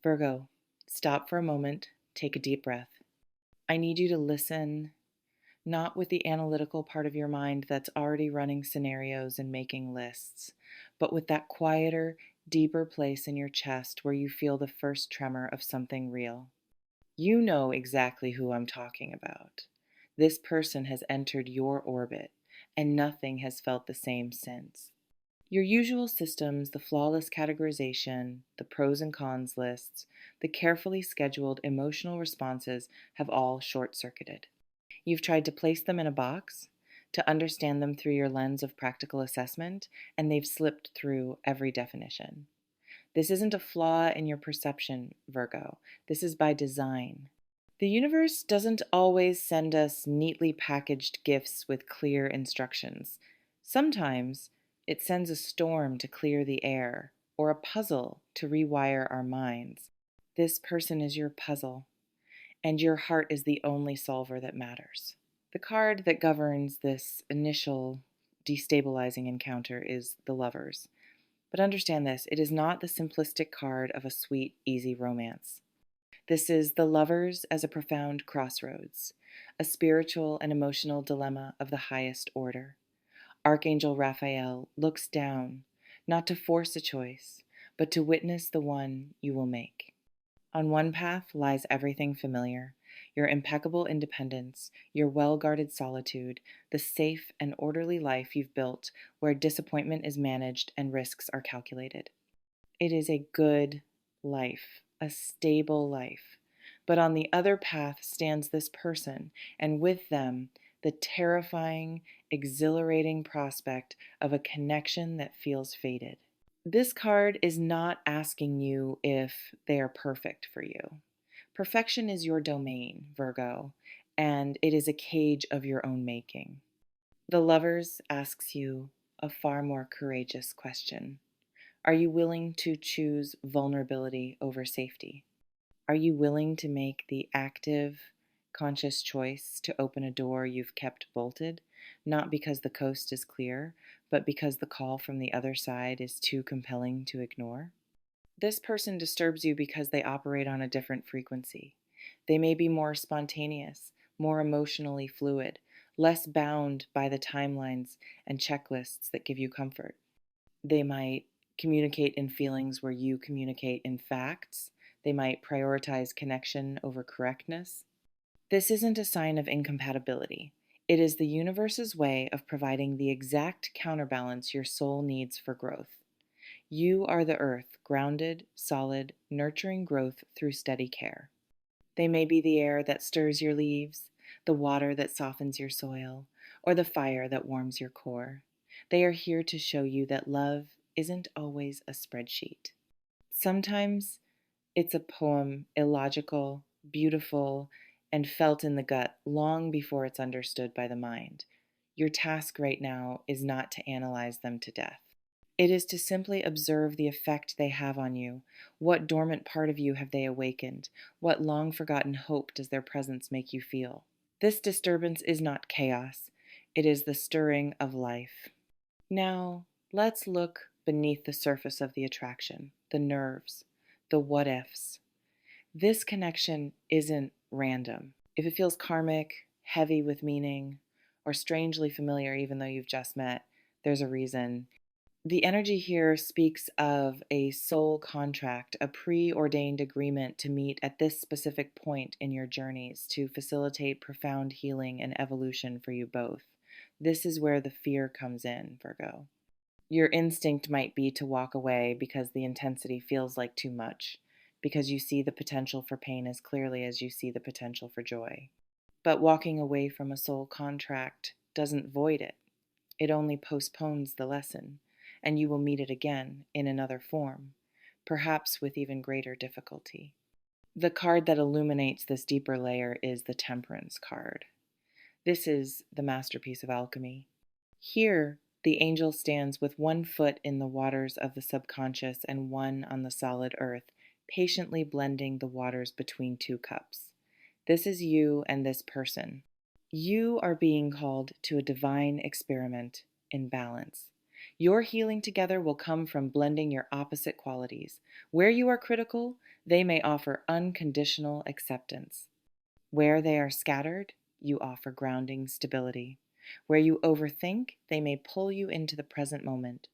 Virgo, stop for a moment, take a deep breath. I need you to listen, not with the analytical part of your mind that's already running scenarios and making lists, but with that quieter, deeper place in your chest where you feel the first tremor of something real. You know exactly who I'm talking about. This person has entered your orbit, and nothing has felt the same since. Your usual systems, the flawless categorization, the pros and cons lists, the carefully scheduled emotional responses have all short circuited. You've tried to place them in a box, to understand them through your lens of practical assessment, and they've slipped through every definition. This isn't a flaw in your perception, Virgo. This is by design. The universe doesn't always send us neatly packaged gifts with clear instructions. Sometimes it sends a storm to clear the air, or a puzzle to rewire our minds. This person is your puzzle, and your heart is the only solver that matters. The card that governs this initial destabilizing encounter is the Lovers. But understand this, it is not the simplistic card of a sweet, easy romance. This is the Lovers as a profound crossroads, a spiritual and emotional dilemma of the highest order. Archangel Raphael looks down, not to force a choice, but to witness the one you will make. On one path lies everything familiar, your impeccable independence, your well-guarded solitude, the safe and orderly life you've built where disappointment is managed and risks are calculated. It is a good life, a stable life. But on the other path stands this person, and with them, the terrifying, exhilarating prospect of a connection that feels fated. This card is not asking you if they are perfect for you. Perfection is your domain, Virgo, and it is a cage of your own making. The Lovers asks you a far more courageous question. Are you willing to choose vulnerability over safety? Are you willing to make the active, conscious choice to open a door you've kept bolted, not because the coast is clear, but because the call from the other side is too compelling to ignore? This person disturbs you because they operate on a different frequency. They may be more spontaneous, more emotionally fluid, less bound by the timelines and checklists that give you comfort. They might communicate in feelings where you communicate in facts. They might prioritize connection over correctness. This isn't a sign of incompatibility. It is the universe's way of providing the exact counterbalance your soul needs for growth. You are the earth, grounded, solid, nurturing growth through steady care. They may be the air that stirs your leaves, the water that softens your soil, or the fire that warms your core. They are here to show you that love isn't always a spreadsheet. Sometimes it's a poem, illogical, beautiful, and felt in the gut long before it's understood by the mind. Your task right now is not to analyze them to death. It is to simply observe the effect they have on you. What dormant part of you have they awakened? What long forgotten hope does their presence make you feel? This disturbance is not chaos. It is the stirring of life. Now, let's look beneath the surface of the attraction, the nerves, the what ifs. This connection isn't random. If it feels karmic, heavy with meaning, or strangely familiar even though you've just met, there's a reason. The energy here speaks of a soul contract, a preordained agreement to meet at this specific point in your journeys to facilitate profound healing and evolution for you both. This is where the fear comes in, Virgo. Your instinct might be to walk away because the intensity feels like too much, because you see the potential for pain as clearly as you see the potential for joy. But walking away from a soul contract doesn't void it. It only postpones the lesson, and you will meet it again in another form, perhaps with even greater difficulty. The card that illuminates this deeper layer is the Temperance card. This is the masterpiece of alchemy. Here, the angel stands with one foot in the waters of the subconscious and one on the solid earth, patiently blending the waters between two cups. This is you and this person. You are being called to a divine experiment in balance. Your healing together will come from blending your opposite qualities. Where you are critical, they may offer unconditional acceptance. Where they are scattered, you offer grounding stability. Where you overthink, they may pull you into the present moment.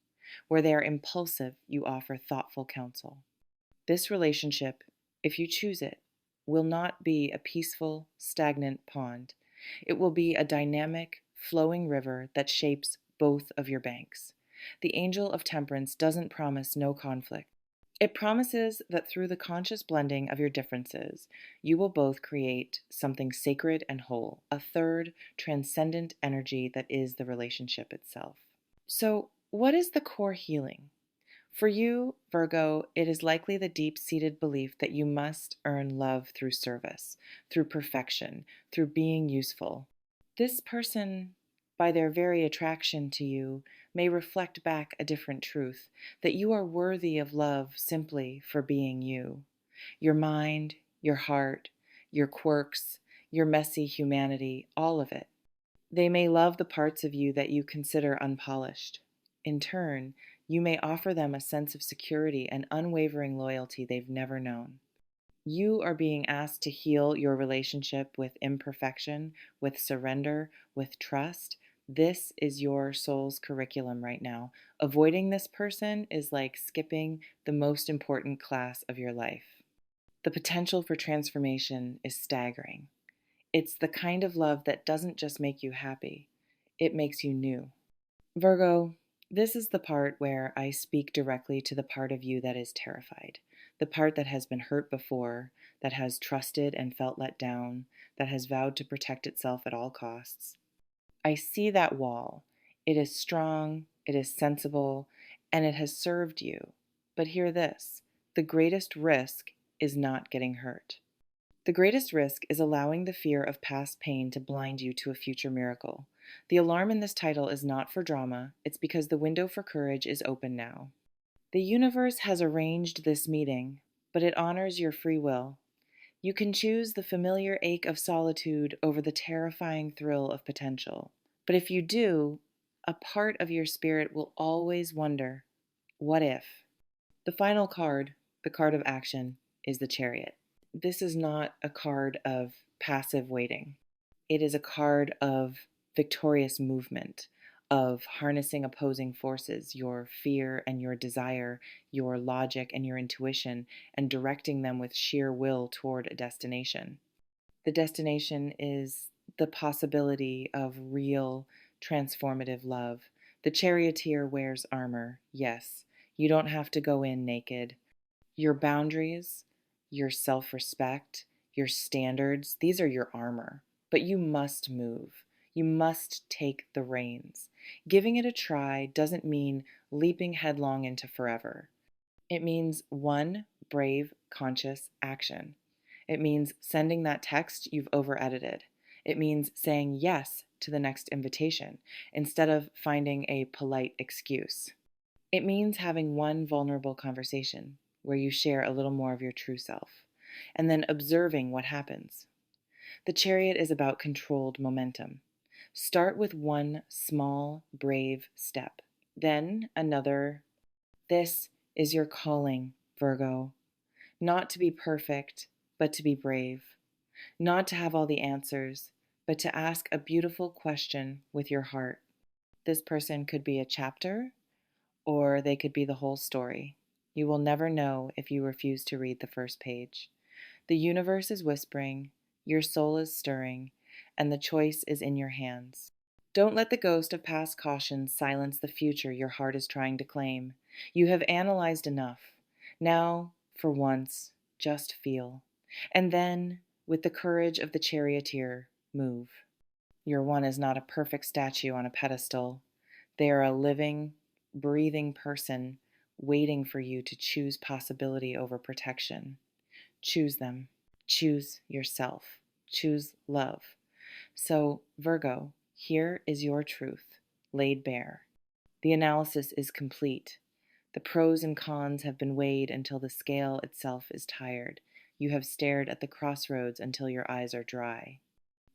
Where they are impulsive, you offer thoughtful counsel. This relationship, if you choose it, will not be a peaceful, stagnant pond. It will be a dynamic, flowing river that shapes both of your banks. The angel of temperance doesn't promise no conflict. It promises that through the conscious blending of your differences, you will both create something sacred and whole, a third, transcendent energy that is the relationship itself. So, what is the core healing? For you, Virgo, it is likely the deep-seated belief that you must earn love through service, through perfection, through being useful. This person, by their very attraction to you, may reflect back a different truth, that you are worthy of love simply for being you. Your mind, your heart, your quirks, your messy humanity, all of it. They may love the parts of you that you consider unpolished. In turn, you may offer them a sense of security and unwavering loyalty they've never known. You are being asked to heal your relationship with imperfection, with surrender, with trust. This is your soul's curriculum right now. Avoiding this person is like skipping the most important class of your life. The potential for transformation is staggering. It's the kind of love that doesn't just make you happy, it makes you new. Virgo, this is the part where I speak directly to the part of you that is terrified, the part that has been hurt before, that has trusted and felt let down, that has vowed to protect itself at all costs. I see that wall. It is strong, it is sensible, and it has served you. But hear this, the greatest risk is not getting hurt. The greatest risk is allowing the fear of past pain to blind you to a future miracle. The alarm in this title is not for drama, it's because the window for courage is open now. The universe has arranged this meeting, but it honors your free will. You can choose the familiar ache of solitude over the terrifying thrill of potential. But if you do, a part of your spirit will always wonder, what if? The final card, the card of action, is the Chariot. This is not a card of passive waiting. It is a card of victorious movement, of harnessing opposing forces, your fear and your desire, your logic and your intuition, and directing them with sheer will toward a destination. The destination is the possibility of real transformative love. The charioteer wears armor, yes. You don't have to go in naked. Your boundaries, your self-respect, your standards, these are your armor. But you must move. You must take the reins. Giving it a try doesn't mean leaping headlong into forever. It means one brave, conscious action. It means sending that text you've over-edited. It means saying yes to the next invitation instead of finding a polite excuse. It means having one vulnerable conversation where you share a little more of your true self, and then observing what happens. The Chariot is about controlled momentum. Start with one small, brave step, then another. This is your calling, Virgo. Not to be perfect, but to be brave. Not to have all the answers, but to ask a beautiful question with your heart. This person could be a chapter, or they could be the whole story. You will never know if you refuse to read the first page. The universe is whispering, your soul is stirring, and the choice is in your hands. Don't let the ghost of past cautions silence the future your heart is trying to claim. You have analyzed enough. Now, for once, just feel. And then, with the courage of the charioteer, move. Your one is not a perfect statue on a pedestal. They are a living, breathing person waiting for you to choose possibility over protection. Choose them. Choose yourself. Choose love. So, Virgo, here is your truth, laid bare. The analysis is complete. The pros and cons have been weighed until the scale itself is tired. You have stared at the crossroads until your eyes are dry.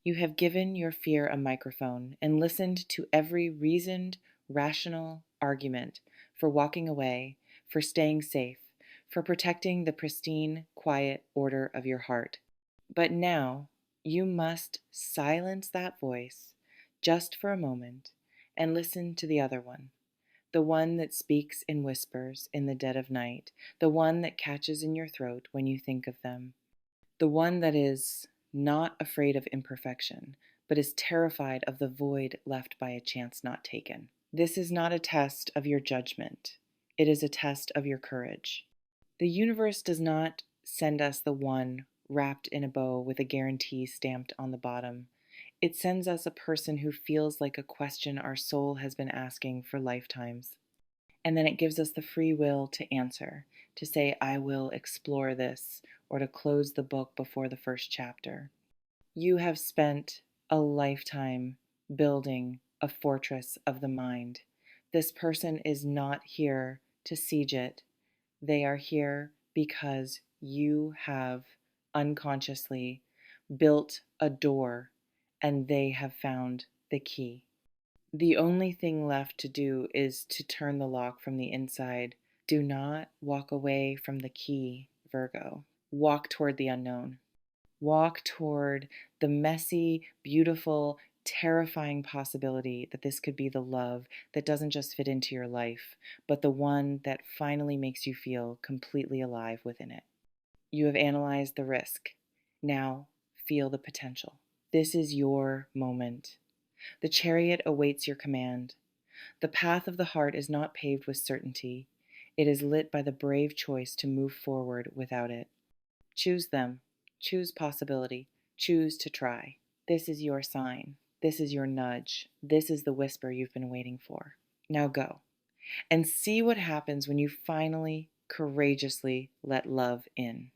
You have given your fear a microphone and listened to every reasoned, rational, argument, for walking away, for staying safe, for protecting the pristine, quiet order of your heart. But now you must silence that voice just for a moment and listen to the other one, the one that speaks in whispers in the dead of night, the one that catches in your throat when you think of them, the one that is not afraid of imperfection, but is terrified of the void left by a chance not taken. This is not a test of your judgment. It is a test of your courage. The universe does not send us the one wrapped in a bow with a guarantee stamped on the bottom. It sends us a person who feels like a question our soul has been asking for lifetimes. And then it gives us the free will to answer, to say, I will explore this, or to close the book before the first chapter. You have spent a lifetime building a fortress of the mind. This person is not here to siege it. They are here because you have unconsciously built a door and they have found the key. The only thing left to do is to turn the lock from the inside. Do not walk away from the key, Virgo. Walk toward the unknown. Walk toward the messy, beautiful, terrifying possibility that this could be the love that doesn't just fit into your life, but the one that finally makes you feel completely alive within it. You have analyzed the risk. Now feel the potential. This is your moment. The chariot awaits your command. The path of the heart is not paved with certainty. It is lit by the brave choice to move forward without it. Choose them. Choose possibility. Choose to try. This is your sign. This is your nudge. This is the whisper you've been waiting for. Now go and see what happens when you finally, courageously let love in.